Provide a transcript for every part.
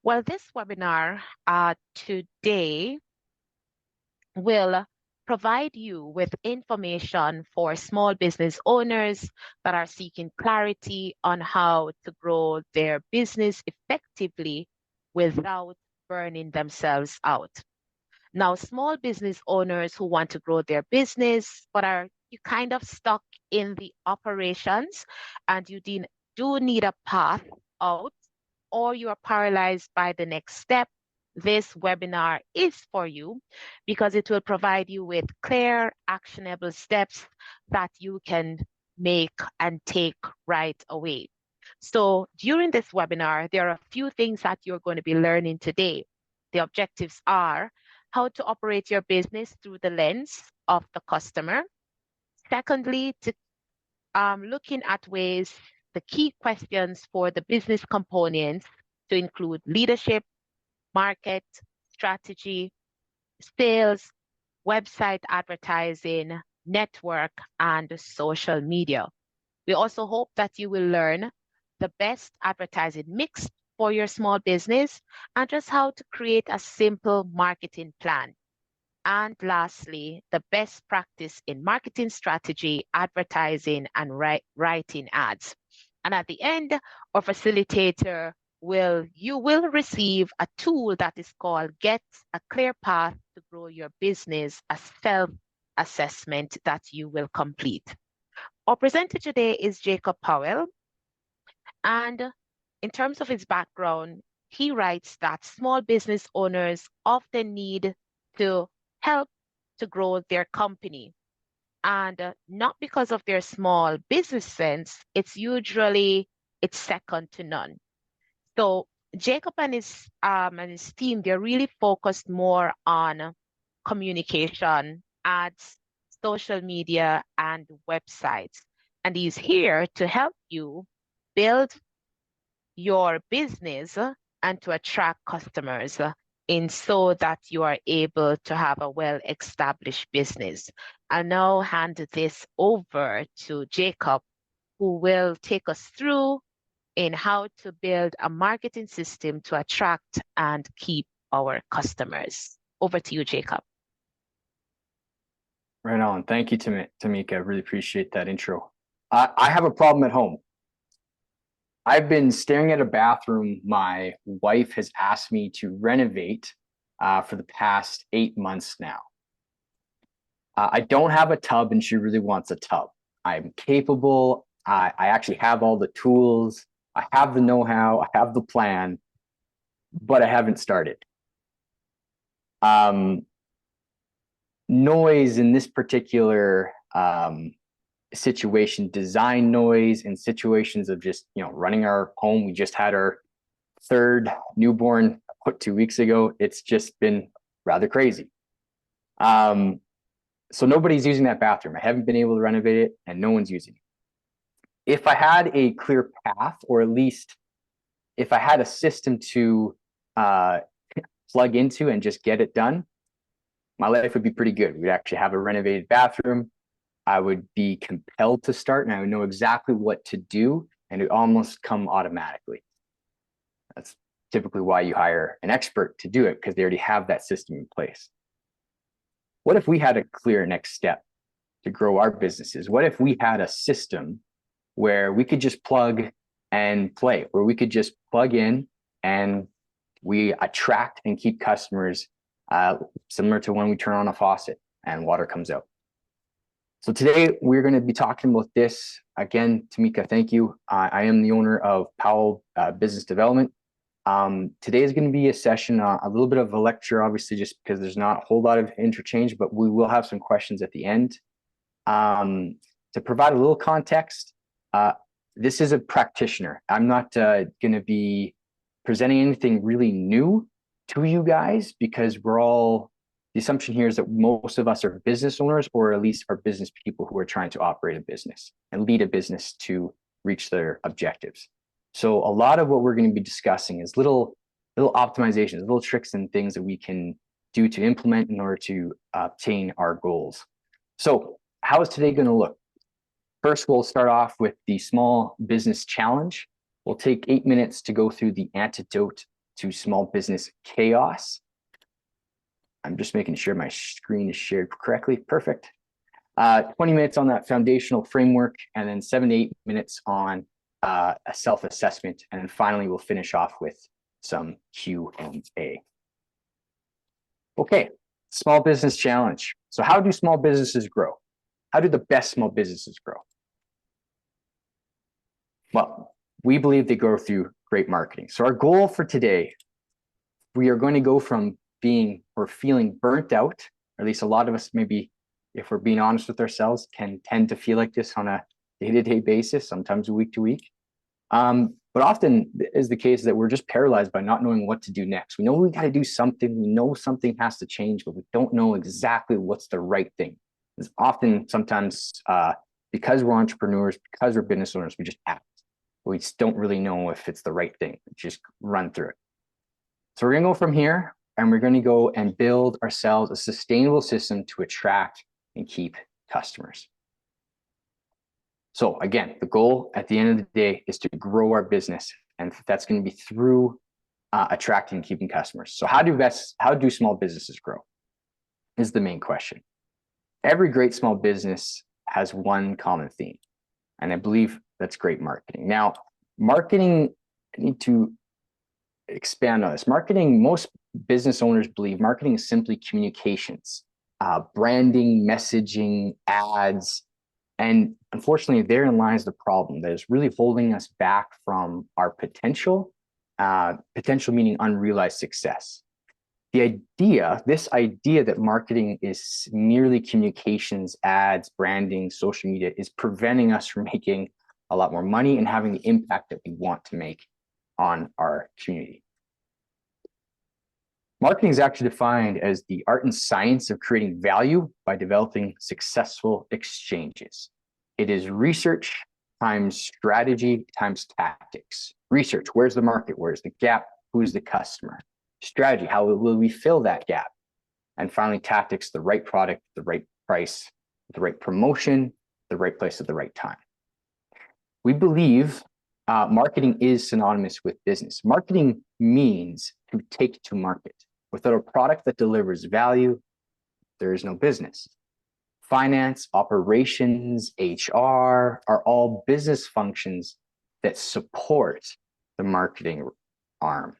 Well, this webinar today will provide you with information for small business owners that are seeking clarity on how to grow their business effectively without burning themselves out. Now, small business owners who want to grow their business, but are you kind of stuck in the operations and you do need a path out, or you are paralyzed by the next step, this webinar is for you because it will provide you with clear, actionable steps that you can make and take right away. So during this webinar, there are a few things that you're going to be learning today. The objectives are how to operate your business through the lens of the customer. Secondly, looking at ways, the key questions for the business components to include leadership, market, strategy, sales, website advertising, network, and social media. We also hope that you will learn the best advertising mix for your small business and just how to create a simple marketing plan. And lastly, the best practice in marketing strategy, advertising, and writing ads. And at the end, our facilitator you will receive a tool that is called Get a Clear Path to Grow Your Business, a self-assessment that you will complete. Our presenter today is Jacob Powell. And in terms of his background, he writes that small business owners often need to help to grow their company. And not because of their small business sense, it's second to none. So Jacob and his team, they're really focused more on communication, ads, social media, and websites. And he's here to help you build your business and to attract customers in so that you are able to have a well-established business. I'll now hand this over to Jacob, who will take us through in how to build a marketing system to attract and keep our customers. Over to you, Jacob. Right on. Thank you, Tamika. I really appreciate that intro. I have a problem at home. I've been staring at a bathroom my wife has asked me to renovate for the past 8 months now. I don't have a tub and she really wants a tub. I'm capable. I actually have all the tools. I have the know-how. I have the plan, but I haven't started. Noise in this particular situation, design noise in situations of just, running our home. We just had our third newborn put 2 weeks ago. It's just been rather crazy. So nobody's using that bathroom. I haven't been able to renovate it and no one's using it. If I had a clear path, or at least if I had a system to plug into and just get it done, my life would be pretty good. We'd actually have a renovated bathroom. I would be compelled to start and I would know exactly what to do and it would almost come automatically. That's typically why you hire an expert to do it, because they already have that system in place. What if we had a clear next step to grow our businesses? What if we had a system where we could just plug and play, where we could just plug in and we attract and keep customers similar to when we turn on a faucet and water comes out? So today we're going to be talking about this. Again, Tamika, thank you. I am the owner of Powell Business Development. Today is going to be a session, a little bit of a lecture, obviously, just because there's not a whole lot of interchange, but we will have some questions at the end. To provide a little context, this is a practitioner. I'm not going to be presenting anything really new to you guys, because the assumption here is that most of us are business owners, or at least are business people who are trying to operate a business and lead a business to reach their objectives. So a lot of what we're going to be discussing is little optimizations, little tricks and things that we can do to implement in order to obtain our goals. So how is today going to look? First, we'll start off with the small business challenge. We'll take 8 minutes to go through the antidote to small business chaos. I'm just making sure my screen is shared correctly. Perfect. 20 minutes on that foundational framework, and then 7 to 8 minutes on a self-assessment. And then finally, we'll finish off with some Q&A. Okay, small business challenge. So how do small businesses grow? How do the best small businesses grow? Well, we believe they grow through great marketing. So our goal for today, we are going to go from being or feeling burnt out, or at least a lot of us, maybe if we're being honest with ourselves, can tend to feel like this on a day-to-day basis, sometimes week to week. But often is the case that we're just paralyzed by not knowing what to do next. We know we got to do something. We know something has to change, but we don't know exactly what's the right thing. It's often sometimes because we're entrepreneurs, because we're business owners, we just act. We just don't really know if it's the right thing. Just run through it. So we're going to go from here, and we're going to go and build ourselves a sustainable system to attract and keep customers. So again, the goal at the end of the day is to grow our business, and that's going to be through attracting and keeping customers. So how do small businesses grow is the main question. Every great small business has one common theme, and I believe that's great marketing. Now, marketing, I need to expand on this. Marketing, most business owners believe marketing is simply communications, branding, messaging, ads. And unfortunately, therein lies the problem that is really holding us back from our potential, potential meaning unrealized success. This idea that marketing is merely communications, ads, branding, social media is preventing us from making a lot more money and having the impact that we want to make on our community. Marketing is actually defined as the art and science of creating value by developing successful exchanges. It is research times strategy times tactics. Research, where's the market? Where's the gap? Who's the customer? Strategy, how will we fill that gap? And finally, tactics, the right product, the right price, the right promotion, the right place at the right time. We believe marketing is synonymous with business. Marketing means to take to market. Without a product that delivers value, there is no business. Finance, operations, HR are all business functions that support the marketing arm.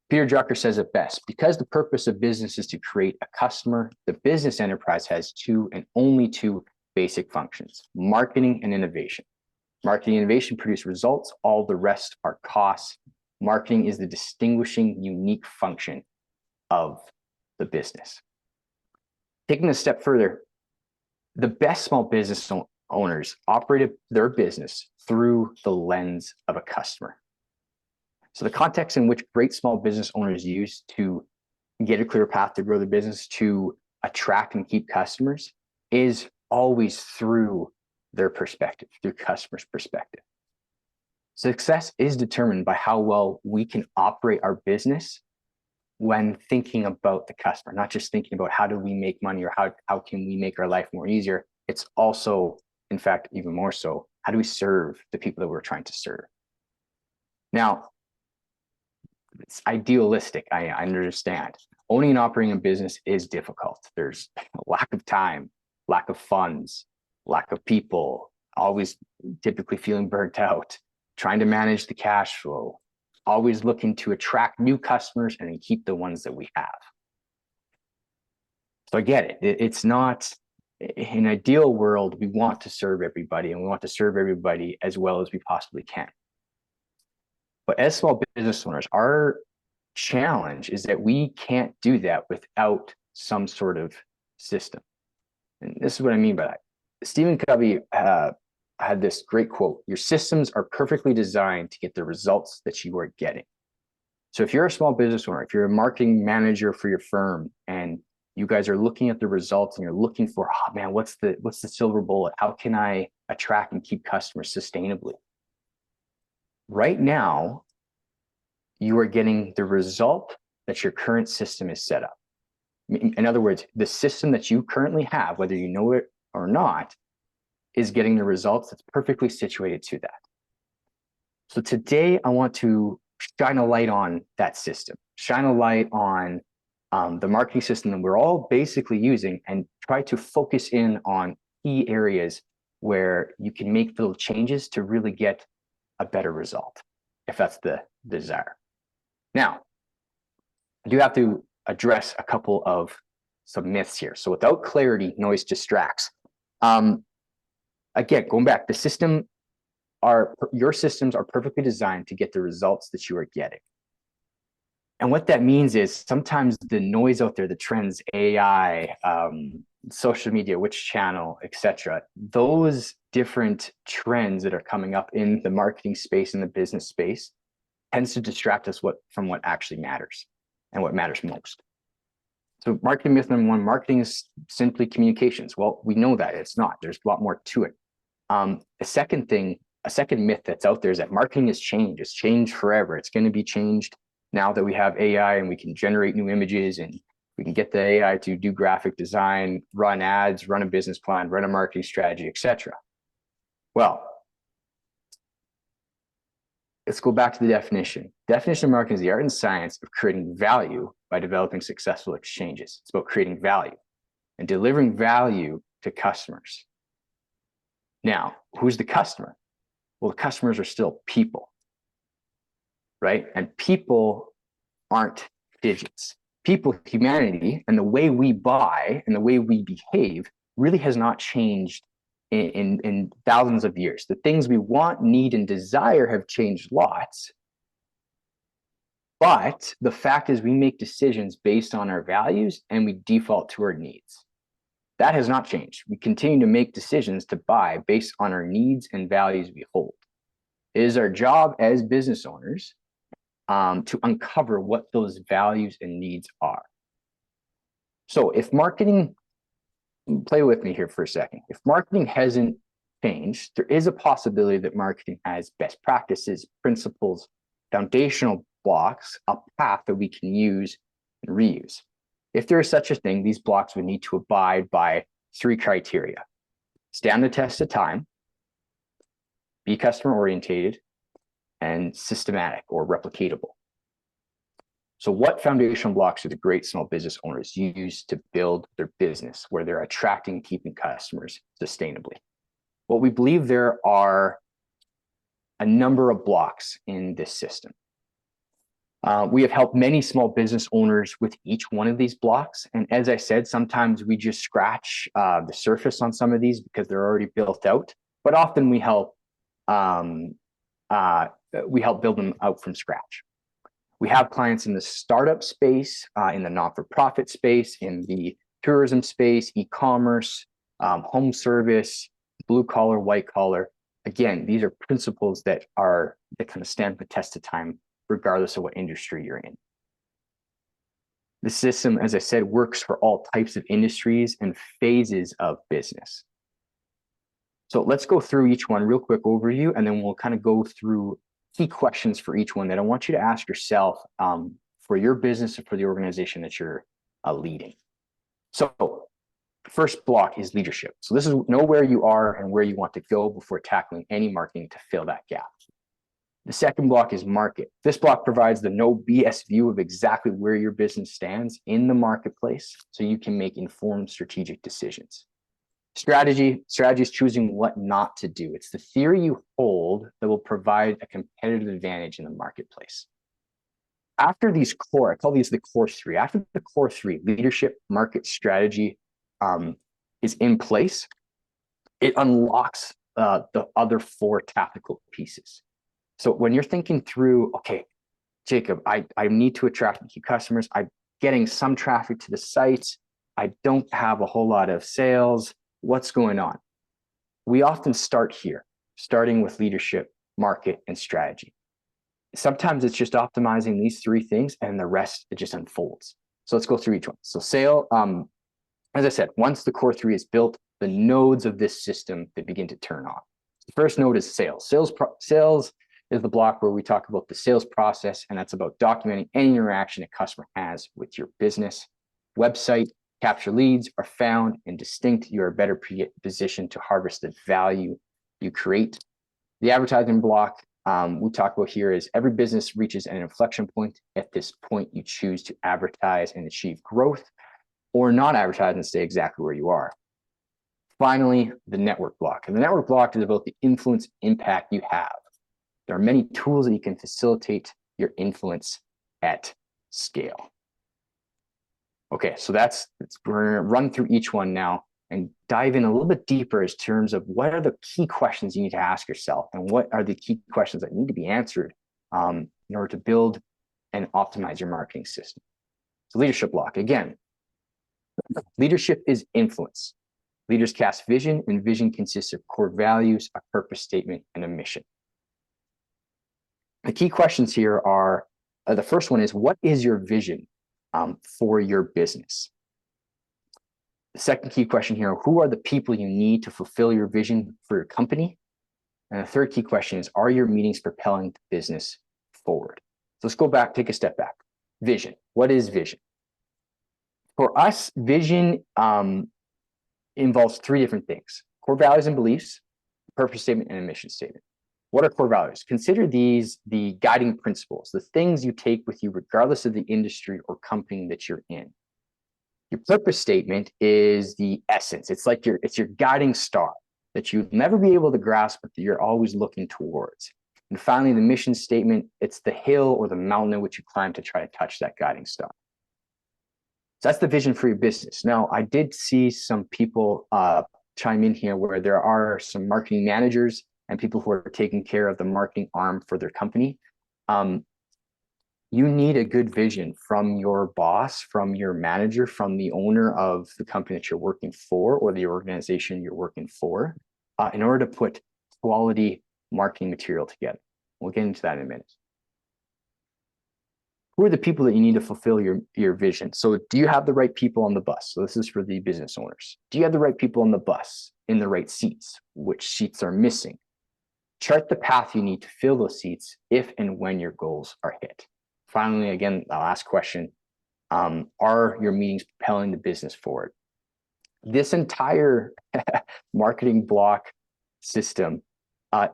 Peter Drucker says it best: because the purpose of business is to create a customer, the business enterprise has two and only two basic functions: marketing and innovation. Marketing and innovation produce results. All the rest are costs. Marketing is the distinguishing, unique function of the business. Taking a step further, the best small business owners operated their business through the lens of a customer. So the context in which great small business owners use to get a clear path to grow their business, to attract and keep customers, is always through their perspective, through customers' perspective. Success is determined by how well we can operate our business when thinking about the customer, not just thinking about how do we make money or how can we make our life more easier. It's also, in fact, even more so, how do we serve the people that we're trying to serve? Now, it's idealistic, I understand. Owning and operating a business is difficult. There's a lack of time, lack of funds, lack of people, always typically feeling burnt out, trying to manage the cash flow, always looking to attract new customers and then keep the ones that we have. So I get it. It's not, in an ideal world, we want to serve everybody and we want to serve everybody as well as we possibly can. But as small business owners, our challenge is that we can't do that without some sort of system. And this is what I mean by that. Stephen Covey had this great quote: your systems are perfectly designed to get the results that you are getting. So if you're a small business owner, if you're a marketing manager for your firm and you guys are looking at the results and you're looking for, oh man, what's the silver bullet? How can I attract and keep customers sustainably? Right now, you are getting the result that your current system is set up. In other words, the system that you currently have, whether you know it or not, is getting the results that's perfectly situated to that. So today I want to shine a light on that system, shine a light on the marketing system that we're all basically using, and try to focus in on key areas where you can make little changes to really get a better result, if that's the desire. Now, I do have to address a couple of some myths here. So without clarity, noise distracts. Again, going back, your systems are perfectly designed to get the results that you are getting. And what that means is sometimes the noise out there, the trends, AI, social media, which channel, etc., those different trends that are coming up in the marketing space and the business space tends to distract us from what actually matters and what matters most. So marketing myth number one, marketing is simply communications. Well, we know that it's not. There's a lot more to it. A second myth that's out there is that marketing is change. It's changed forever. It's going to be changed now that we have AI and we can generate new images and we can get the AI to do graphic design, run ads, run a business plan, run a marketing strategy, etc. Well, let's go back to the definition. Definition of marketing is the art and science of creating value by developing successful exchanges. It's about creating value and delivering value to customers. Now, who's the customer? Well, the customers are still people, right? And people aren't digits. People, humanity, and the way we buy and the way we behave really has not changed in thousands of years. The things we want, need, and desire have changed lots. But the fact is we make decisions based on our values and we default to our needs. That has not changed. We continue to make decisions to buy based on our needs and values we hold. It is our job as business owners to uncover what those values and needs are. So if marketing, play with me here for a second. If marketing hasn't changed, there is a possibility that marketing has best practices, principles, foundational blocks, a path that we can use and reuse. If there is such a thing, these blocks would need to abide by 3 criteria: stand the test of time, be customer orientated, and systematic or replicatable. So what foundational blocks do the great small business owners use to build their business where they're attracting and keeping customers sustainably? Well, we believe there are a number of blocks in this system. We have helped many small business owners with each one of these blocks. And as I said, sometimes we just scratch the surface on some of these because they're already built out, but often we help build them out from scratch. We have clients in the startup space, in the not-for-profit space, in the tourism space, e-commerce, home service, blue collar, white collar. Again, these are principles that kind of stand the test of time, regardless of what industry you're in. The system, as I said, works for all types of industries and phases of business. So let's go through each one, real quick overview, and then we'll kind of go through key questions for each one that I want you to ask yourself for your business and for the organization that you're leading. So first block is leadership. So this is know where you are and where you want to go before tackling any marketing to fill that gap. The second block is market. This block provides the no BS view of exactly where your business stands in the marketplace so you can make informed strategic decisions. Strategy is choosing what not to do. It's the theory you hold that will provide a competitive advantage in the marketplace. After these core, I call these the core 3. After the core 3, leadership, market, strategy is in place, it unlocks the other 4 tactical pieces. So when you're thinking through, okay, Jacob, I need to attract and keep customers. I'm getting some traffic to the site. I don't have a whole lot of sales. What's going on? We often start here, starting with leadership, market, and strategy. Sometimes it's just optimizing these 3 things and the rest, it just unfolds. So let's go through each one. So sale, as I said, once the core 3 is built, the nodes of this system, they begin to turn on. The first node is sales. Sales is the block where we talk about the sales process, and that's about documenting any interaction a customer has with your business. Website, capture leads are found and distinct. You're better positioned to harvest the value you create. The advertising block we talk about here is every business reaches an inflection point. At this point, you choose to advertise and achieve growth, or not advertise and stay exactly where you are. Finally, the network block. And the network block is about the influence impact you have. There are many tools that you can facilitate your influence at scale. Okay, so we're gonna run through each one now and dive in a little bit deeper in terms of what are the key questions you need to ask yourself and what are the key questions that need to be answered in order to build and optimize your marketing system. So leadership block, again, leadership is influence. Leaders cast vision, and vision consists of core values, a purpose statement, and a mission. The key questions here are, the first one is, what is your vision for your business? The second key question here, who are the people you need to fulfill your vision for your company? And the third key question is, are your meetings propelling the business forward? So let's go back, take a step back. Vision. What is vision? For us, vision involves three different things: core values and beliefs, purpose statement, and a mission statement. What are core values? Consider these the guiding principles, the things you take with you regardless of the industry or company that you're in. Your purpose statement is the essence. It's like your guiding star that you'll never be able to grasp, but that you're always looking towards. And finally, the mission statement, it's the hill or the mountain in which you climb to try to touch that guiding star. So that's the vision for your business. Now, I did see some people chime in here where there are some marketing managers and people who are taking care of the marketing arm for their company. You need a good vision from your boss, from your manager, from the owner of the company that you're working for or the organization you're working for in order to put quality marketing material together. We'll get into that in a minute. Who are the people that you need to fulfill your vision? So do you have the right people on the bus? So this is for the business owners. Do you have the right people on the bus in the right seats? Which seats are missing? Chart the path you need to fill those seats if and when your goals are hit. Finally, again, the last question, are your meetings propelling the business forward? This entire marketing block system,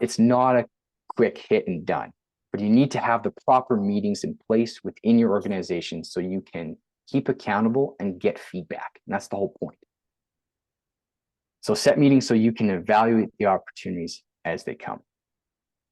it's not a quick hit and done, but you need to have the proper meetings in place within your organization so you can keep accountable and get feedback. And that's the whole point. So set meetings so you can evaluate the opportunities as they come.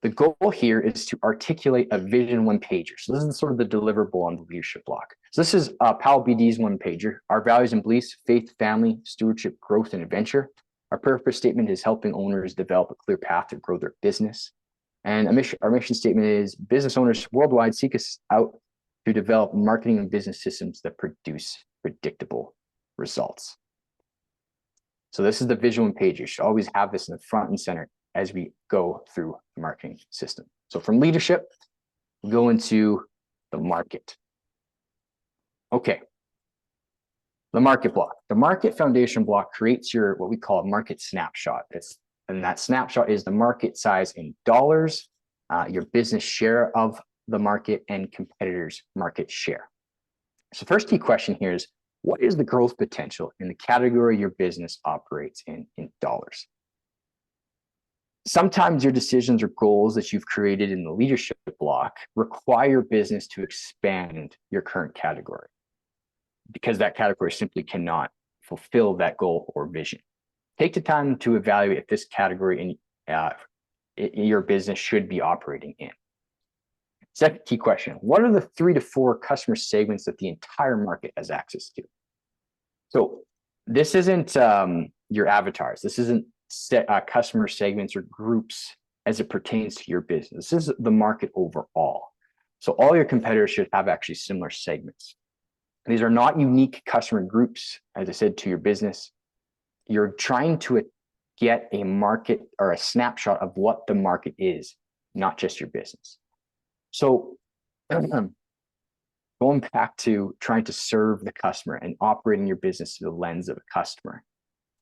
The goal here is to articulate a vision one-pager. So this is sort of the deliverable on the leadership block. So this is Powell BD's one-pager. Our values and beliefs: faith, family, stewardship, growth, and adventure. Our purpose statement is helping owners develop a clear path to grow their business. And our mission statement is business owners worldwide seek us out to develop marketing and business systems that produce predictable results. So this is the vision one-pager. You should always have this in the front and center as we go through the marketing system. So from leadership, we go into the market. Okay. The market block. The market foundation block creates your, what we call a market snapshot. And that snapshot is the market size in dollars, your business share of the market, and competitors' market share. So first key question here is, what is the growth potential in the category your business operates in dollars? Sometimes your decisions or goals that you've created in the leadership block require business to expand your current category because that category simply cannot fulfill that goal or vision. Take the time to evaluate if this category in your business should be operating in. Second key question, what are the 3 to 4 customer segments that the entire market has access to? So this isn't your avatars. This isn't customer segments or groups as it pertains to your business. This is the market overall. So all your competitors should have actually similar segments. These are not unique customer groups, as I said, to your business. You're trying to get a market or a snapshot of what the market is, not just your business. So going back to trying to serve the customer and operating your business through the lens of a customer,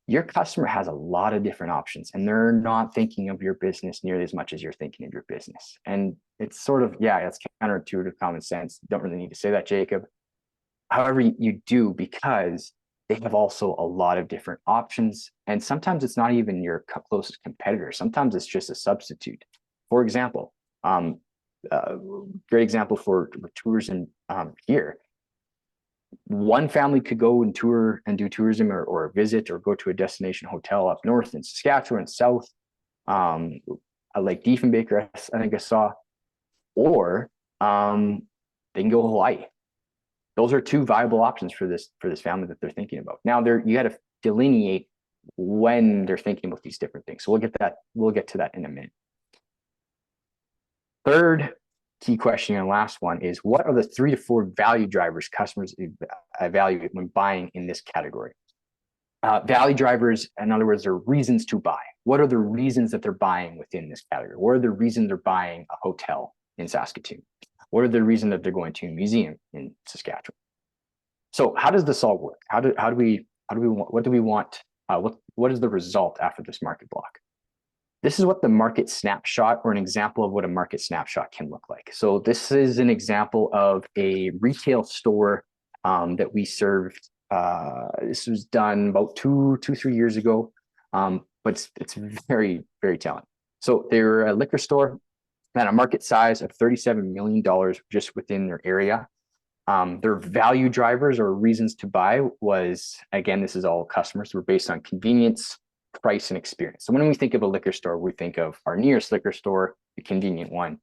your customer has a lot of different options and they're not thinking of your business nearly as much as you're thinking of your business. And it's sort of, yeah, it's counterintuitive common sense. You don't really need to say that, Jacob. However, you do, because they have also a lot of different options. And sometimes it's not even your closest competitor. Sometimes it's just a substitute. For example, Great example for tourism here. One family could go and tour and do tourism or visit or go to a destination hotel up north in Saskatchewan, south, like Diefenbaker, I think I saw, or they can go to Hawaii. Those are two viable options for this family that they're thinking about. Now, you got to delineate when they're thinking about these different things. So we'll get to that in a minute. Third key question and last one is, what are the 3 to 4 value drivers customers evaluate when buying in this category? Value drivers, in other words, are reasons to buy. What are the reasons that they're buying within this category? What are the reasons they're buying a hotel in Saskatoon? What are the reasons that they're going to a museum in Saskatchewan? So how does this all work? What do we want? What is the result after this market block? This is what the market snapshot, or an example of what a market snapshot can look like. So this is an example of a retail store that we served. This was done about 3 years ago, but it's very, very telling. So they're a liquor store at a market size of $37 million just within their area. Their value drivers or reasons to buy was, again, this is all customers, were based on convenience, price, and experience. So when we think of a liquor store, we think of our nearest liquor store, the convenient one.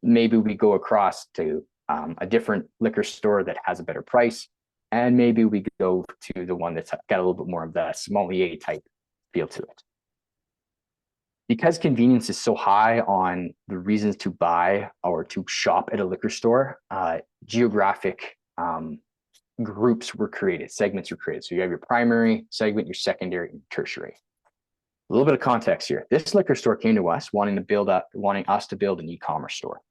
Maybe we go across to a different liquor store that has a better price, and maybe we go to the one that's got a little bit more of that sommelier type feel to it. Because convenience is so high on the reasons to buy or to shop at a liquor store, geographic groups were created, segments were created. So you have your primary segment, your secondary, and tertiary. A little bit of context here. This liquor store came to us wanting us to build an e-commerce store.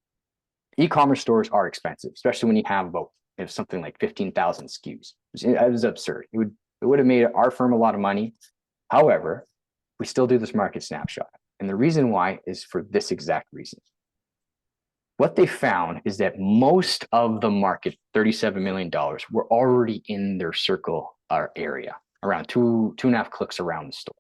E-commerce stores are expensive, especially when you have about something like 15,000 SKUs. It was absurd. It would have made our firm a lot of money. However, we still do this market snapshot. And the reason why is for this exact reason. What they found is that most of the market, $37 million, were already in their circle or area, around two and a half clicks around the store.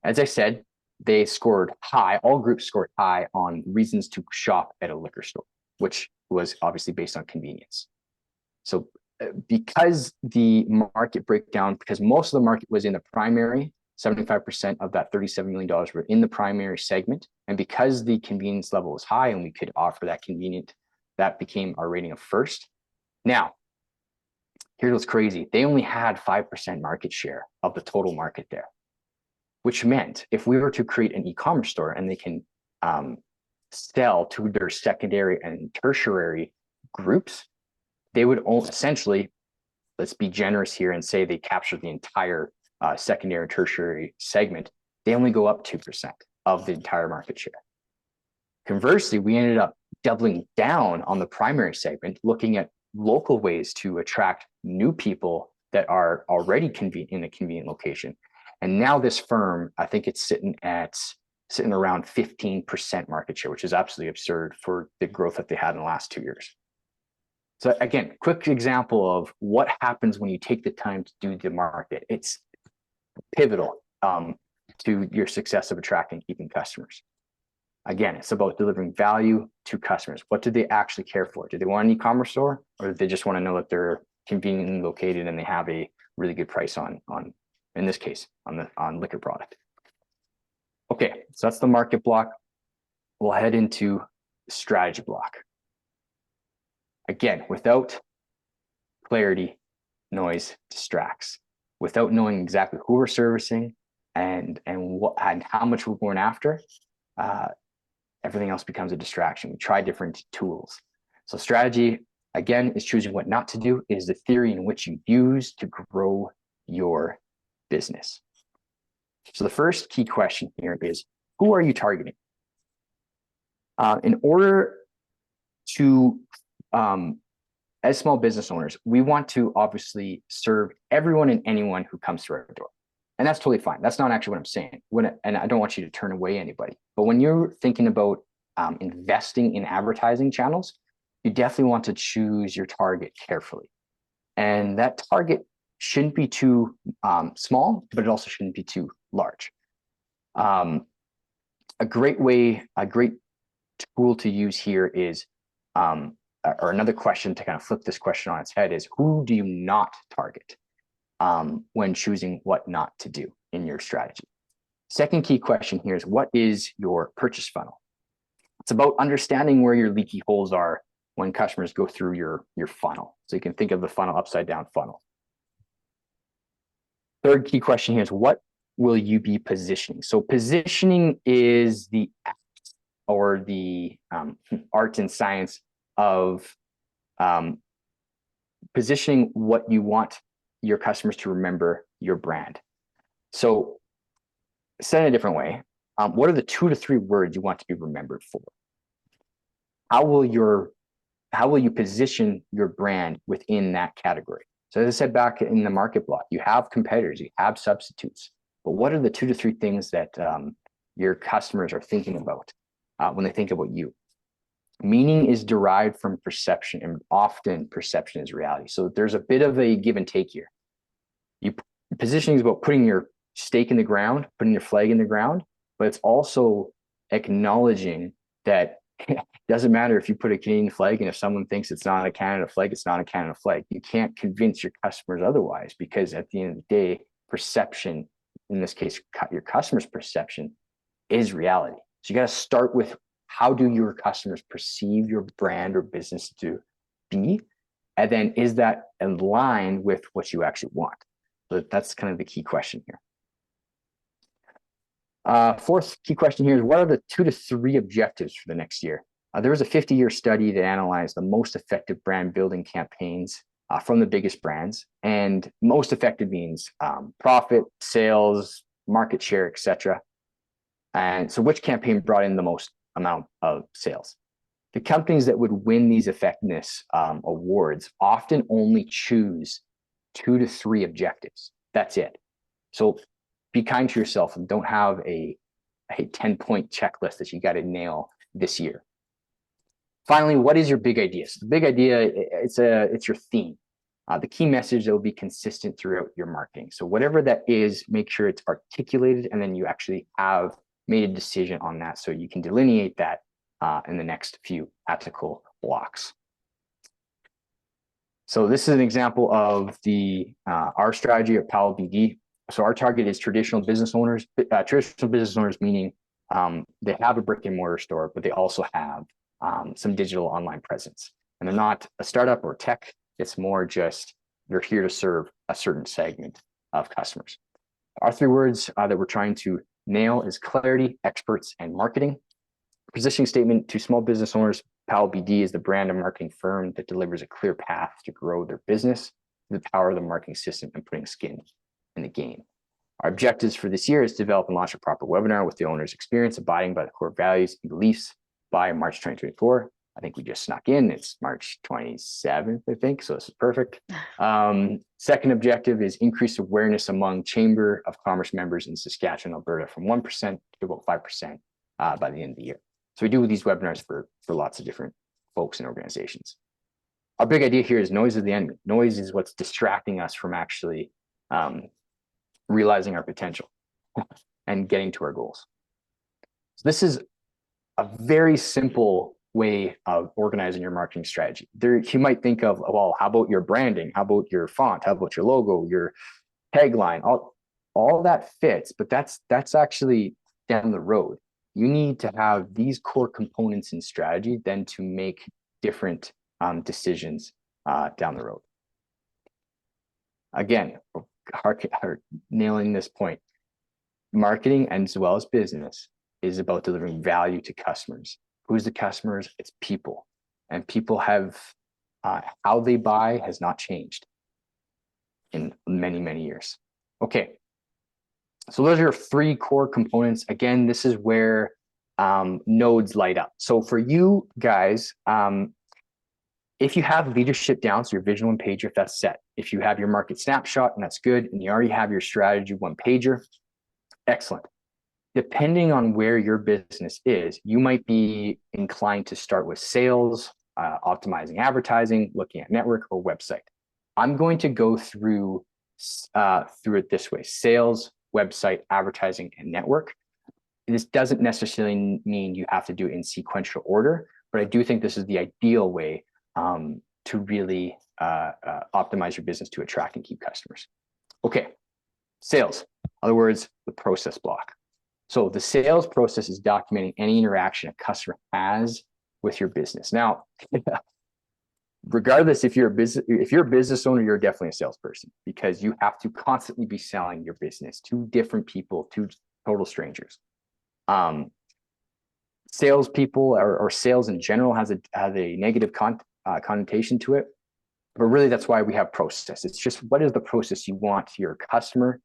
As I said, they scored high, all groups scored high on reasons to shop at a liquor store, which was obviously based on convenience. So because the market breakdown, because most of the market was in the primary, 75% of that $37 million were in the primary segment. And because the convenience level was high and we could offer that convenient, that became our rating of first. Now, here's what's crazy. They only had 5% market share of the total market there, which meant if we were to create an e-commerce store and they can sell to their secondary and tertiary groups, they would essentially, let's be generous here and say they captured the entire secondary and tertiary segment. They only go up 2% of the entire market share. Conversely, we ended up doubling down on the primary segment, looking at local ways to attract new people that are already in a convenient location. And now this firm, I think it's sitting around 15% market share, which is absolutely absurd for the growth that they had in the last 2 years. So again, quick example of what happens when you take the time to do the market. It's pivotal to your success of attracting and keeping customers. Again, it's about delivering value to customers. What do they actually care for? Do they want an e-commerce store, or do they just want to know that they're conveniently located and they have a really good price on in this case, on liquor product? Okay, so that's the market block. We'll head into the strategy block. Again, without clarity, noise distracts. Without knowing exactly who we're servicing and how much we're going after, everything else becomes a distraction. We try different tools. So strategy, again, is choosing what not to do. It is the theory in which you use to grow your business. So the first key question here is, who are you targeting? In order to, as small business owners, we want to obviously serve everyone and anyone who comes through our door. And that's totally fine. That's not actually what I'm saying. And I don't want you to turn away anybody. But when you're thinking about investing in advertising channels, you definitely want to choose your target carefully. And that target shouldn't be too small, but it also shouldn't be too large. A great tool to use here is, or another question to kind of flip this question on its head is, who do you not target when choosing what not to do in your strategy? Second key question here is, what is your purchase funnel? It's about understanding where your leaky holes are when customers go through your funnel. So you can think of the funnel, upside down funnel. Third key question here is, what will you be positioning? So positioning is the act or the art and science of positioning what you want your customers to remember your brand. So said in a different way, what are the 2 to 3 words you want to be remembered for? How will you position your brand within that category? So as I said back in the market block, you have competitors, you have substitutes, but what are the 2 to 3 things that your customers are thinking about when they think about you? Meaning is derived from perception, and often perception is reality. So there's a bit of a give and take here. Positioning is about putting your stake in the ground, putting your flag in the ground, but it's also acknowledging that it doesn't matter if you put a Canadian flag, and if someone thinks it's not a Canada flag, it's not a Canada flag. You can't convince your customers otherwise, because at the end of the day, perception, in this case, your customer's perception, is reality. So you got to start with, how do your customers perceive your brand or business to be? And then, is that aligned with what you actually want? So that's kind of the key question here. Fourth key question here is, what are the 2 to 3 objectives for the next year? There was a 50-year study that analyzed the most effective brand building campaigns from the biggest brands, and most effective means profit, sales, market share, etc. And so which campaign brought in the most amount of sales? The companies that would win these effectiveness awards often only choose 2 to 3 objectives. That's it. So be kind to yourself and don't have a 10-point checklist that you got to nail this year. Finally, what is your big idea? So the big idea, it's your theme. The key message that will be consistent throughout your marketing. So whatever that is, make sure it's articulated, and then you actually have made a decision on that, so you can delineate that in the next few tactical blocks. So this is an example of our strategy at Powell BD. So our target is traditional business owners. Traditional business owners meaning they have a brick and mortar store, but they also have some digital online presence. And they're not a startup or tech. It's more just they're here to serve a certain segment of customers. Our 3 words that we're trying to nail is clarity, experts, and marketing. Positioning statement to small business owners: Powell BD is the brand and marketing firm that delivers a clear path to grow their business through the power of the marketing system and putting skin in the game. Our objectives for this year is to develop and launch a proper webinar with the owner's experience, abiding by the core values and beliefs by March 2024. I think we just snuck in. It's March 27th, I think. So this is perfect. Second objective is increase awareness among Chamber of Commerce members in Saskatchewan, Alberta, from 1% to about 5% by the end of the year. So we do these webinars for lots of different folks and organizations. Our big idea here is noise is the enemy. Noise is what's distracting us from actually realizing our potential and getting to our goals. So this is a very simple way of organizing your marketing strategy. You might think of, well, how about your branding? How about your font? How about your logo, your tagline? All that fits, but that's actually down the road. You need to have these core components in strategy then to make different decisions down the road. Again, nailing this point, marketing as well as business is about delivering value to customers. Who's the customers? It's people. And people have, how they buy has not changed in many, many years. Okay. So those are your 3 core components. Again, this is where nodes light up. So for you guys, if you have leadership down, so your vision 1-pager, if that's set, if you have your market snapshot and that's good, and you already have your strategy 1-pager, excellent. Depending on where your business is, you might be inclined to start with sales, optimizing advertising, looking at network or website. I'm going to go through it this way: sales, website, advertising, and network. this doesn't necessarily mean you have to do it in sequential order, but I do think this is the ideal way to really optimize your business to attract and keep customers. Okay, sales. In other words, the process block. So the sales process is documenting any interaction a customer has with your business. Now, regardless if you're a business owner, you're definitely a salesperson, because you have to constantly be selling your business to different people, to total strangers. Salespeople or sales in general has a negative connotation to it, but really that's why we have process. It's just, what is the process you want your customer,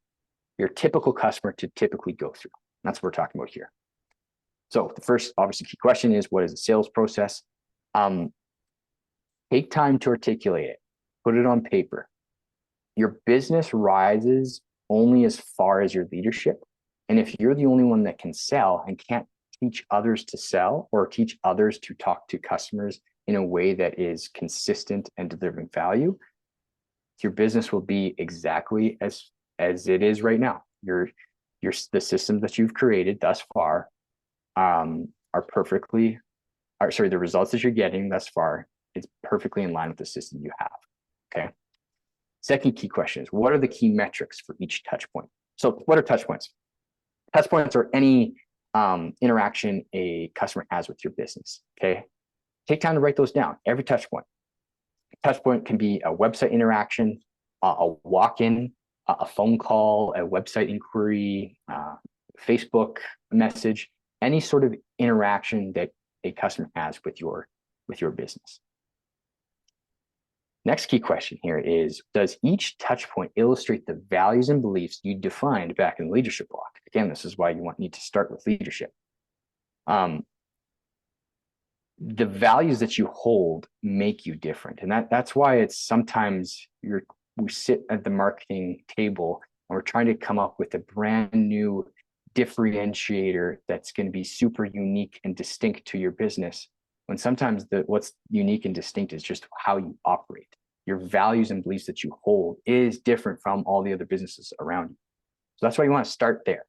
your typical customer, to typically go through? That's what we're talking about here. So the first, obviously, key question is, what is a sales process? Take time to articulate it. Put it on paper. Your business rises only as far as your leadership. And if you're the only one that can sell and can't teach others to sell or teach others to talk to customers in a way that is consistent and delivering value, your business will be exactly as it is right now. The systems that you've created thus far the results that you're getting thus far is perfectly in line with the system you have. Okay. Second key question is, what are the key metrics for each touch point? So what are touch points? Touch points are any interaction a customer has with your business. Okay. Take time to write those down. Every touch point. Touch point can be a website interaction, a walk-in, a phone call, a website inquiry, Facebook message, any sort of interaction that a customer has with your business. Next key question here is, does each touch point illustrate the values and beliefs you defined back in the leadership block? Again, this is why you need to start with leadership. The values that you hold make you different. And that's why it's sometimes we sit at the marketing table and we're trying to come up with a brand new differentiator that's going to be super unique and distinct to your business, when sometimes what's unique and distinct is just how you operate. Your values and beliefs that you hold is different from all the other businesses around you. So that's why you want to start there.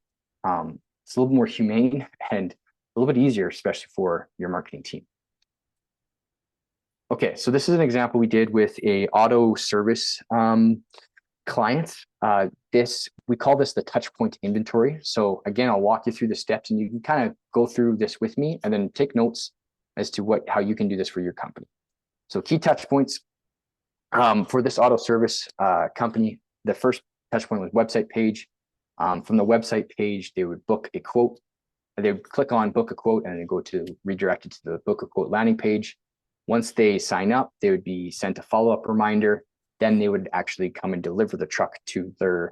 It's a little more humane and a little bit easier, especially for your marketing team. Okay, so this is an example we did with a auto service client. We call this the touch point inventory. So again, I'll walk you through the steps and you can kind of go through this with me and then take notes as to how you can do this for your company. So key touch points for this auto service company. The first touch point was website page. From the website page, they would book a quote. They would click on book a quote and then go to redirected to the book a quote landing page. Once they sign up, they would be sent a follow-up reminder. Then they would actually come and deliver the truck to their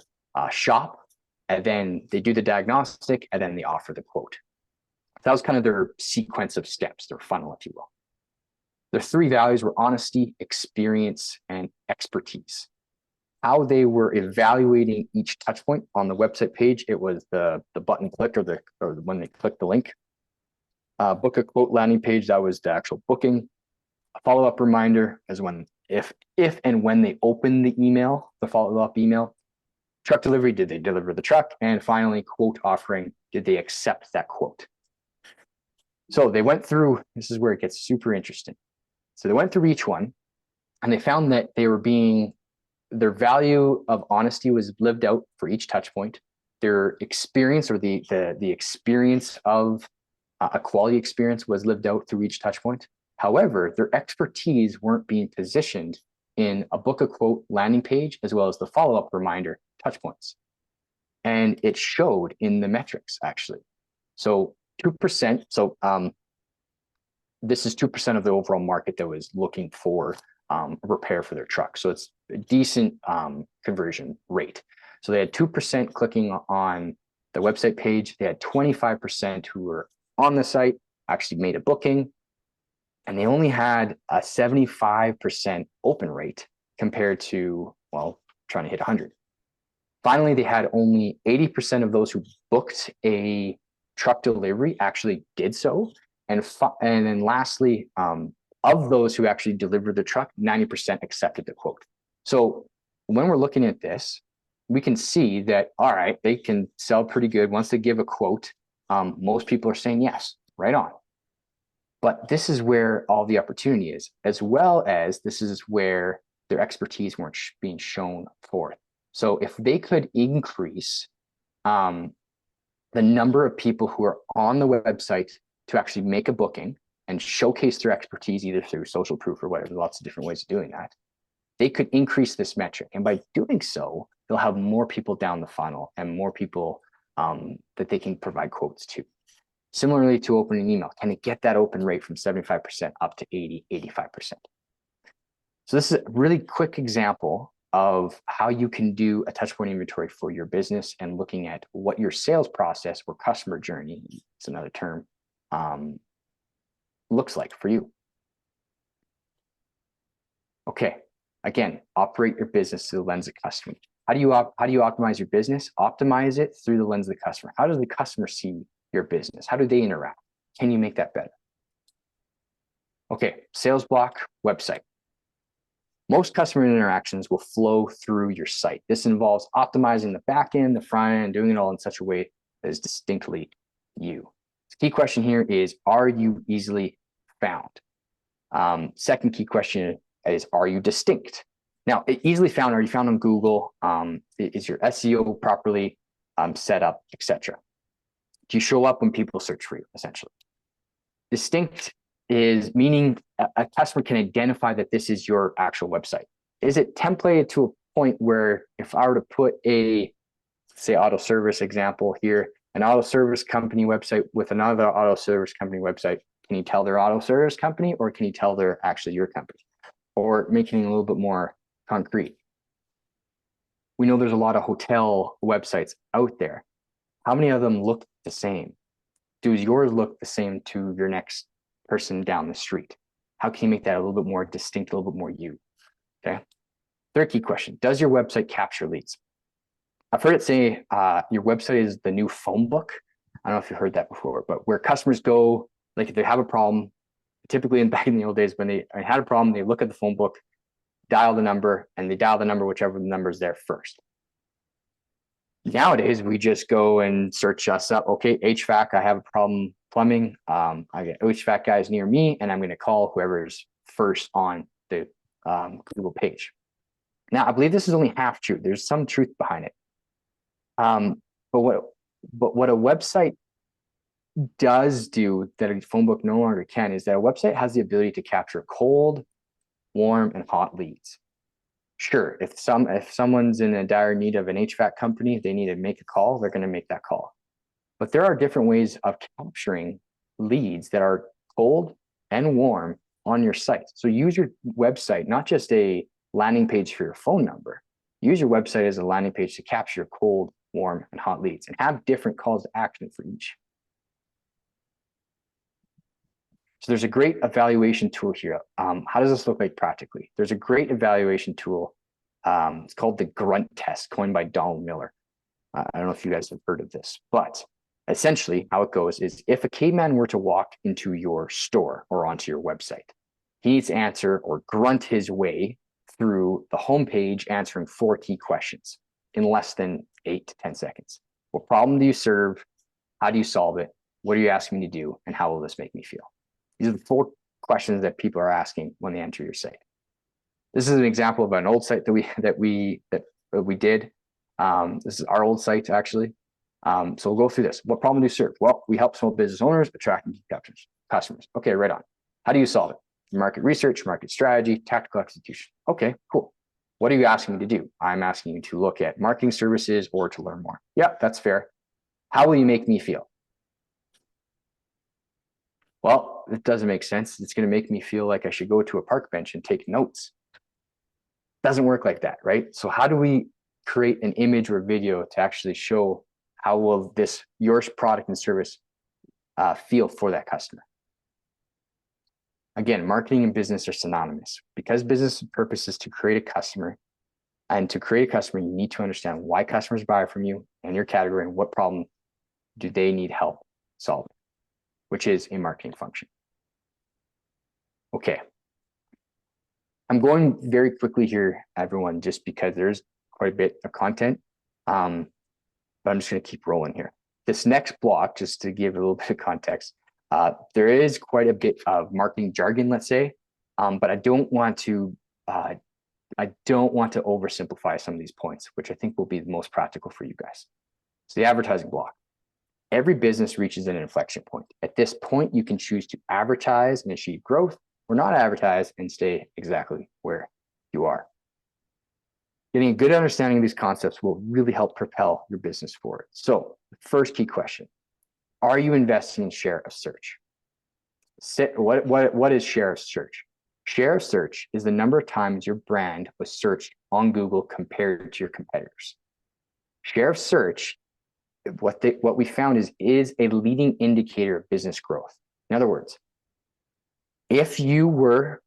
shop. And then they do the diagnostic and then they offer the quote. That was kind of their sequence of steps, their funnel, if you will. The three values were honesty, experience, and expertise. How they were evaluating each touch point on the website page, it was the button click or when they click the link. Book a quote landing page, that was the actual booking. A follow-up reminder is when if and when they open the email, the follow-up email. Truck delivery, did they deliver the truck? And finally, quote offering, did they accept that quote? So they went through, this is where it gets super interesting. So they went through each one and they found that their value of honesty was lived out for each touch point. Their experience or the experience of a quality experience was lived out through each touch point. However, their expertise weren't being positioned in a book a quote landing page as well as the follow-up reminder touch points. And it showed in the metrics actually. So 2%, this is 2% of the overall market that was looking for repair for their truck. So it's a decent conversion rate. So they had 2% clicking on the website page. They had 25% who were on the site, actually made a booking, and they only had a 75% open rate compared to, trying to hit 100. Finally, they had only 80% of those who booked a truck delivery actually did so. And then lastly, of those who actually delivered the truck, 90% accepted the quote. So when we're looking at this, we can see that, all right, they can sell pretty good once they give a quote. Most people are saying yes, right on. But this is where all the opportunity is, as well as this is where their expertise weren't being shown forth. So if they could increase the number of people who are on the website to actually make a booking and showcase their expertise, either through social proof or whatever, lots of different ways of doing that, they could increase this metric. And by doing so, they'll have more people down the funnel and more people that they can provide quotes to. Similarly to opening email, can it get that open rate from 75% up to 80, 85%? So this is a really quick example of how you can do a touchpoint inventory for your business and looking at what your sales process or customer journey, it's another term, looks like for you. Okay, again, operate your business through the lens of customer. How do you optimize your business? Optimize it through the lens of the customer. How does the customer see your business? How do they interact? Can you make that better? Okay, sales block, website. Most customer interactions will flow through your site. This involves optimizing the back end, the front end, doing it all in such a way that is distinctly you. The key question here is, are you easily found? Second key question is, are you distinct? Now, easily found, are you found on Google? Is your SEO properly set up, etc.? Do you show up when people search for you, essentially? Distinct is meaning a customer can identify that this is your actual website. Is it templated to a point where if I were to put a, say, auto service example here, an auto service company website with another auto service company website, can you tell they're auto service company, or can you tell they're actually your company? Or making it a little bit more concrete. We know there's a lot of hotel websites out there. How many of them look the same? Does yours look the same to your next person down the street? How can you make that a little bit more distinct, a little bit more you? Okay. Third key question, does your website capture leads? I've heard it say your website is the new phone book. I don't know if you've heard that before, but where customers go, like if they have a problem, typically back in the old days when they had a problem, they look at the phone book, dial the number, and they dial the number, whichever the number is there first. Nowadays, we just go and search us up. Okay, HVAC, I have a problem plumbing. I get HVAC guys near me, and I'm going to call whoever's first on the Google page. Now, I believe this is only half true. There's some truth behind it. But what a website does do that a phone book no longer can is that a website has the ability to capture cold, warm, and hot leads. Sure, if someone's in a dire need of an HVAC company, they need to make a call, they're going to make that call. But there are different ways of capturing leads that are cold and warm on your site. So use your website, not just a landing page for your phone number. Use your website as a landing page to capture your cold, warm, and hot leads, and have different calls to action for each. So there's a great evaluation tool here. How does this look like practically? There's a great evaluation tool. It's called the grunt test, coined by Donald Miller. I don't know if you guys have heard of this, but essentially how it goes is if a caveman were to walk into your store or onto your website, he needs to answer or grunt his way through the homepage, answering 4 key questions in less than 8 to 10 seconds. What problem do you serve? How do you solve it? What are you asking me to do? And how will this make me feel? These are the 4 questions that people are asking when they enter your site. This is an example of an old site that we did. This is our old site actually. So we'll go through this. What problem do you serve? Well, we help small business owners attract and keep customers. Okay, right on. How do you solve it? Market research, market strategy, tactical execution. Okay, cool. What are you asking me to do? I'm asking you to look at marketing services or to learn more. Yeah, that's fair. How will you make me feel? Well, it doesn't make sense. It's going to make me feel like I should go to a park bench and take notes. Doesn't work like that, right? So how do we create an image or video to actually show how will your product and service feel for that customer? Again, marketing and business are synonymous. Because business purpose is to create a customer, and to create a customer, you need to understand why customers buy from you and your category and what problem do they need help solving, which is a marketing function. Okay. I'm going very quickly here, everyone, just because there's quite a bit of content, but I'm just going to keep rolling here. this next block, just to give a little bit of context, there is quite a bit of marketing jargon, let's say, but I don't want to oversimplify some of these points, which I think will be the most practical for you guys. So the advertising block. Every business reaches an inflection point. At this point, you can choose to advertise and achieve growth, or not advertise and stay exactly where you are. Getting a good understanding of these concepts will really help propel your business forward. So the first key question, are you investing in share of search? What is share of search? Share of search is the number of times your brand was searched on Google compared to your competitors. Share of search, what we found is a leading indicator of business growth. In other words, if you were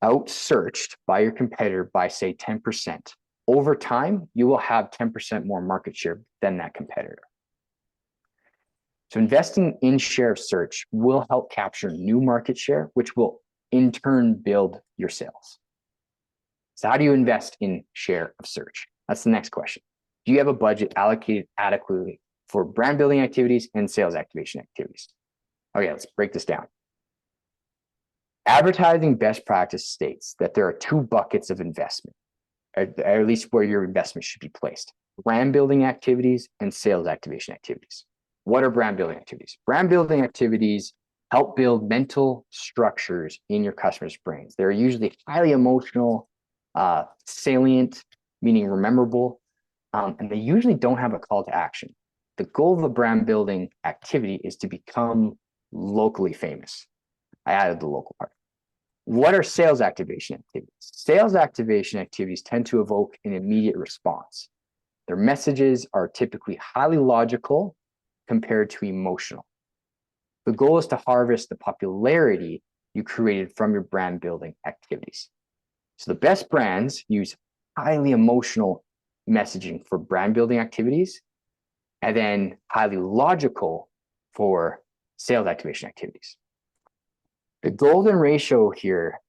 outsearched by your competitor by, say, 10%, over time, you will have 10% more market share than that competitor. So investing in share of search will help capture new market share, which will in turn build your sales. So how do you invest in share of search? That's the next question. Do you have a budget allocated adequately for brand building activities and sales activation activities? Okay, let's break this down. Advertising best practice states that there are two buckets of investment, or at least where your investment should be placed: brand building activities and sales activation activities. What are brand building activities? Brand building activities help build mental structures in your customers' brains. They're usually highly emotional, salient, meaning rememberable, and they usually don't have a call to action. The goal of a brand building activity is to become locally famous. I added the local part. What are sales activation activities? Sales activation activities tend to evoke an immediate response. Their messages are typically highly logical compared to emotional. The goal is to harvest the popularity you created from your brand building activities. So the best brands use highly emotional messaging for brand building activities, and then highly logical for sales activation activities. The golden ratio here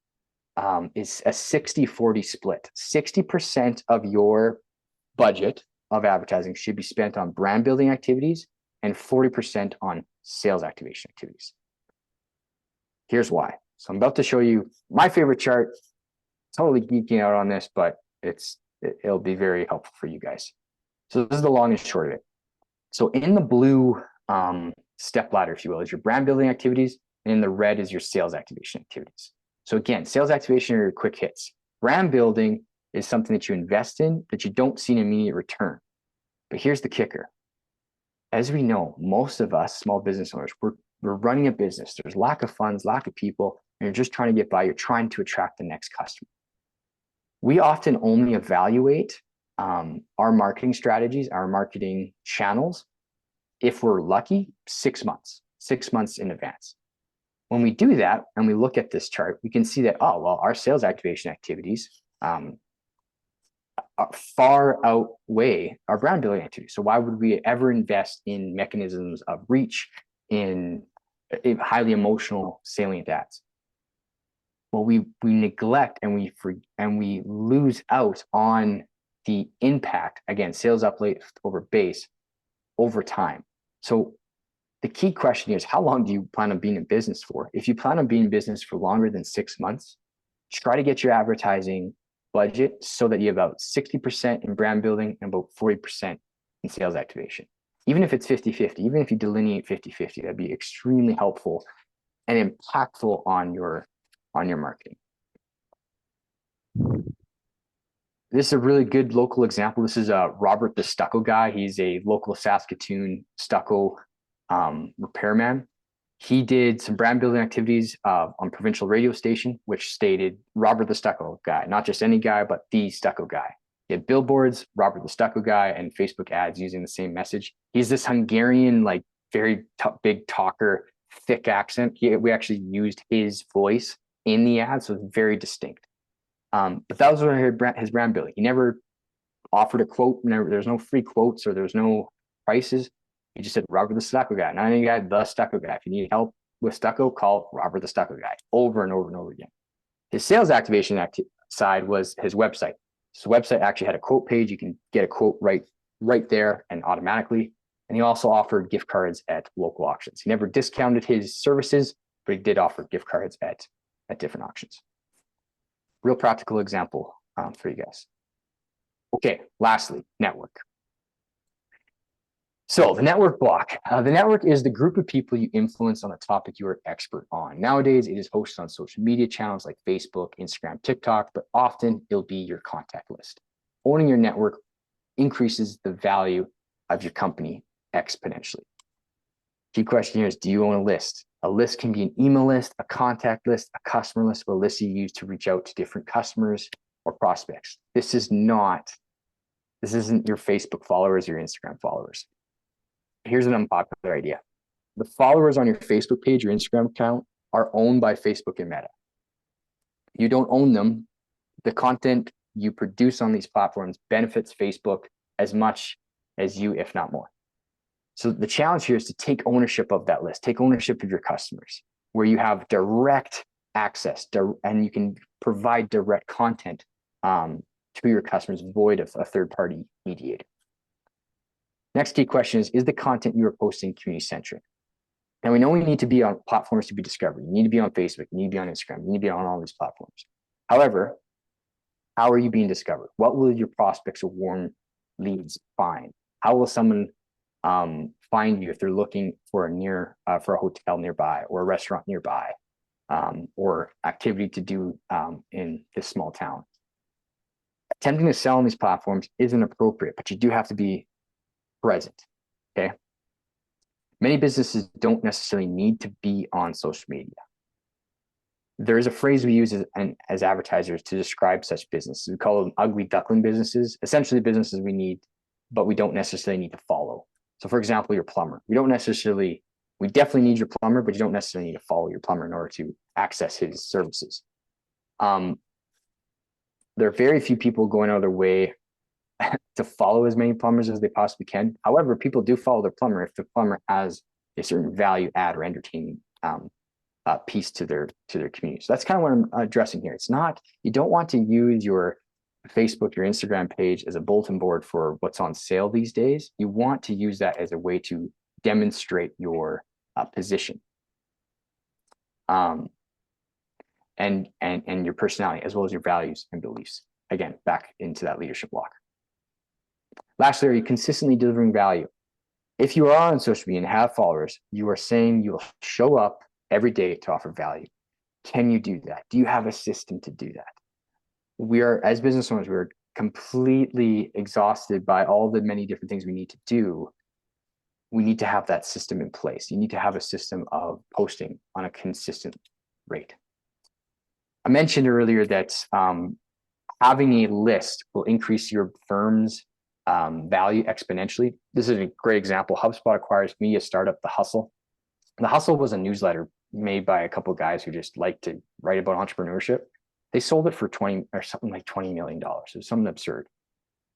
is a 60-40 split. 60% of your budget of advertising should be spent on brand building activities and 40% on sales activation activities. Here's why. So I'm about to show you my favorite chart. Totally geeking out on this, but it'll be very helpful for you guys. So this is the long and short of it. So in the blue step ladder, if you will, is your brand building activities, and in the red is your sales activation activities. So again, sales activation are your quick hits. Brand building is something that you invest in that you don't see an immediate return. But here's the kicker. As we know, most of us small business owners, we're running a business. There's lack of funds, lack of people, and you're just trying to get by. You're trying to attract the next customer. We often only evaluate our marketing strategies, our marketing channels, if we're lucky, 6 months in advance. When we do that and we look at this chart, we can see that, oh, well, our sales activation activities far outweigh our brand building activities. So why would we ever invest in mechanisms of reach in highly emotional salient ads? Well, we neglect and we lose out on the impact, again, sales uplift over base over time. So the key question is, how long do you plan on being in business for? If you plan on being in business for longer than 6 months, try to get your advertising budget so that you have about 60% in brand building and about 40% in sales activation. Even if it's 50-50, even if you delineate 50-50, that'd be extremely helpful and impactful on your marketing. This is a really good local example. This is Robert the Stucco Guy. He's a local Saskatoon stucco repairman. He did some brand building activities on provincial radio station, which stated Robert the Stucco Guy, not just any guy, but the stucco guy. He had billboards, Robert the Stucco Guy, and Facebook ads using the same message. He's this Hungarian, like very big talker, thick accent. We actually used his voice in the ad, so it's very distinct. But that was his brand building. He never offered a quote. There's no free quotes or there's no prices. He just said, Robert the Stucco Guy, not any guy, the stucco guy. If you need help with stucco, call Robert the Stucco Guy, over and over and over again. His sales activation side was his website. His website actually had a quote page. You can get a quote right there and automatically. And he also offered gift cards at local auctions. He never discounted his services, but he did offer gift cards at different auctions. Real practical example for you guys. Okay, lastly, network. So the network block. The network is the group of people you influence on a topic you are expert on. Nowadays, it is hosted on social media channels like Facebook, Instagram, TikTok, but often it'll be your contact list. Owning your network increases the value of your company exponentially. Key question here is, do you own a list? A list can be an email list, a contact list, a customer list, or a list you use to reach out to different customers or prospects. This isn't your Facebook followers, your Instagram followers. Here's an unpopular idea. The followers on your Facebook page or Instagram account are owned by Facebook and Meta. You don't own them. The content you produce on these platforms benefits Facebook as much as you, if not more. So the challenge here is to take ownership of that list, take ownership of your customers, where you have direct access and you can provide direct content to your customers, void of a third-party mediator. Next key question is the content you are posting community-centric? And we know we need to be on platforms to be discovered. You need to be on Facebook, you need to be on Instagram, you need to be on all these platforms. However, how are you being discovered? What will your prospects or warm leads find? How will someone find you if they're looking for a hotel nearby or a restaurant nearby or activity to do in this small town? Attempting to sell on these platforms isn't appropriate, but you do have to be present, okay? Many businesses don't necessarily need to be on social media. There is a phrase we use as advertisers to describe such businesses. We call them ugly duckling businesses, essentially businesses but we don't necessarily need to follow. So for example, your plumber. We definitely need your plumber, but you don't necessarily need to follow your plumber in order to access his services. There are very few people going out of their way to follow as many plumbers as they possibly can. However, people do follow their plumber if the plumber has a certain value add or entertaining piece to their community. So that's kind of what I'm addressing here. It's not, you don't want to use your Facebook, your Instagram page as a bulletin board for what's on sale these days. You want to use that as a way to demonstrate your position and your personality, as well as your values and beliefs. Again, back into that leadership block. Lastly, are you consistently delivering value? If you are on social media and have followers, you are saying you will show up every day to offer value. Can you do that? Do you have a system to do that? We are, as business owners, we're completely exhausted by all the many different things we need to do. We need to have that system in place. You need to have a system of posting on a consistent rate. I mentioned earlier that having a list will increase your firm's value exponentially. This is a great example. HubSpot acquires media startup, The Hustle. The Hustle was a newsletter made by a couple of guys who just like to write about entrepreneurship. They sold it for $20 million. It was something absurd.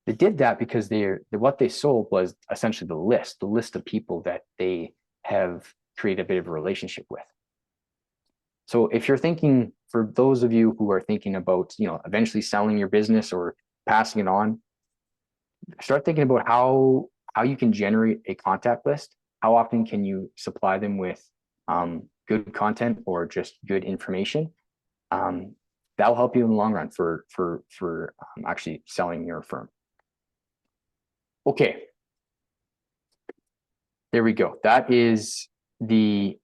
They did that because what they sold was essentially the list of people that they have created a bit of a relationship with. So if you're thinking, for those of you who are thinking about, eventually selling your business or passing it on, start thinking about how you can generate a contact list. How often can you supply them with good content or just good information? That'll help you in the long run for actually selling your firm. Okay, there we go. That is the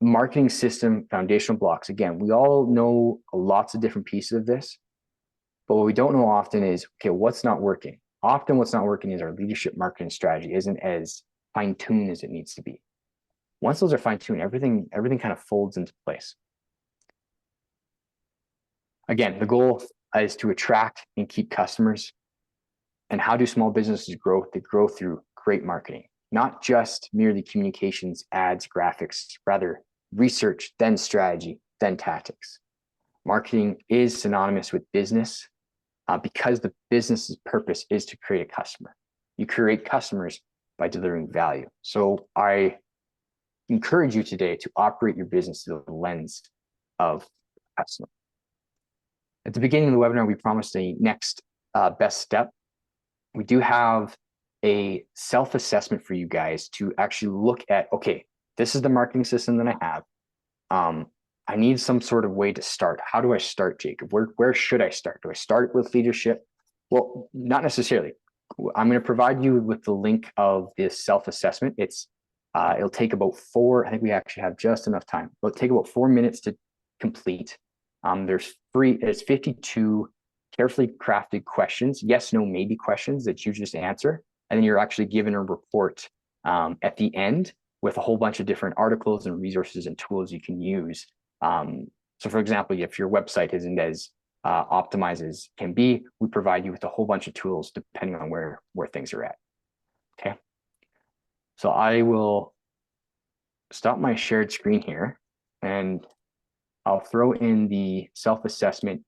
marketing system foundational blocks. Again, we all know lots of different pieces of this, but what we don't know often is, okay, what's not working? Often what's not working is our leadership marketing strategy isn't as fine-tuned as it needs to be. Once those are fine-tuned, everything kind of folds into place. Again, the goal is to attract and keep customers. And how do small businesses grow? They grow through great marketing, not just merely communications, ads, graphics, rather research, then strategy, then tactics. Marketing is synonymous with business because the business's purpose is to create a customer. You create customers by delivering value. So I encourage you today to operate your business through the lens of customer. At the beginning of the webinar, we promised a next best step. We do have a self-assessment for you guys to actually look at, okay, this is the marketing system that I have. I need some sort of way to start. How do I start, Jacob? Where should I start? Do I start with leadership? Well, not necessarily. I'm going to provide you with the link of this self-assessment. It'll take about I think we actually have just enough time. It'll take about 4 minutes to complete. It's 52 carefully crafted questions, yes, no, maybe questions that you just answer. And then you're actually given a report at the end with a whole bunch of different articles and resources and tools you can use. So for example, if your website isn't as optimized as can be, we provide you with a whole bunch of tools depending on where things are at. Okay. So I will stop my shared screen here and I'll throw in the self-assessment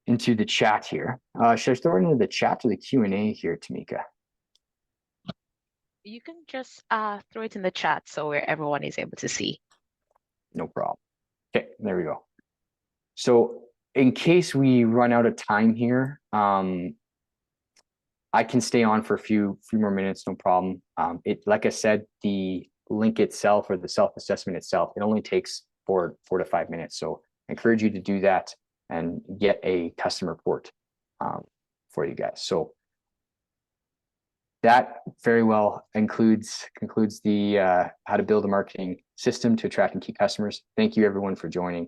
into the chat here. Should I throw it into the chat or the Q&A here, Tamika? You can just throw it in the chat so where everyone is able to see. No problem. Okay, there we go. So in case we run out of time here, I can stay on for a few more minutes, no problem. Like I said, the link itself or the self-assessment itself, it only takes 4 to 5 minutes. So I encourage you to do that and get a custom report for you guys. So that very well concludes the how to build a marketing system to attract and keep customers. Thank you everyone for joining.